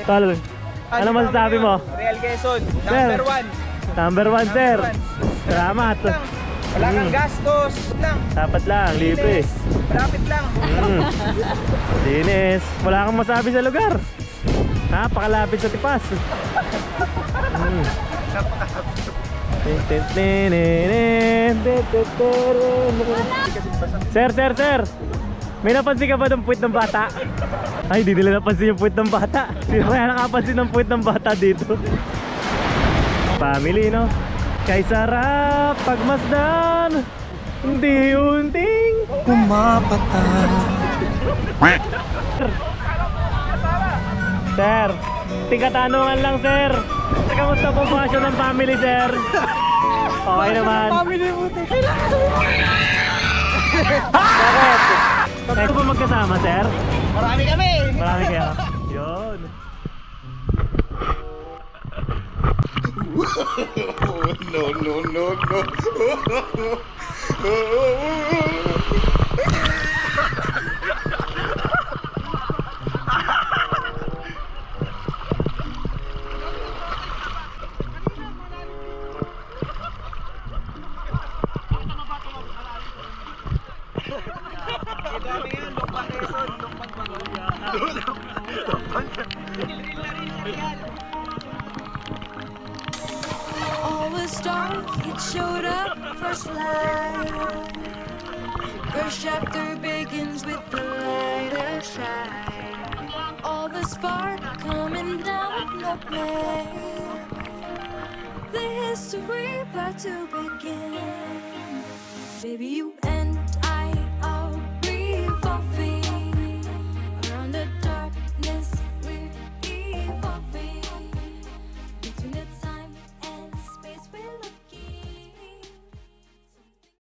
Tol, ano masasabi mo? Real Quezon, number 1. Number 1, sir. Salamat. Wala kang gastos lang. Dapat lang, libre. Malapit lang. Linis. Wala kang masabi sa lugar. Napakalapit sa tipas. Sir. May napansin ka ba ng puwit ng bata? Ay, di nila napansin yung puwit ng bata. Hindi kaya nakapansin ng puwit ng bata dito. Family, no? Kay sarap pagmasdan, unti-unting umapatan. Sir, tingkatanungan lang sir. Kamusta po bakasyon ng family sir? Okay naman. Family buti. Bakit? Kayo ba magkasama sir? Marami kami. Marami kayo. Yun. No. Ito kami yun, Lokban Quezon, Lokban Pagod. All the stars, it showed up first light. First chapter begins with the light of sight. All the spark coming down the plane. The history about to begin. Baby, you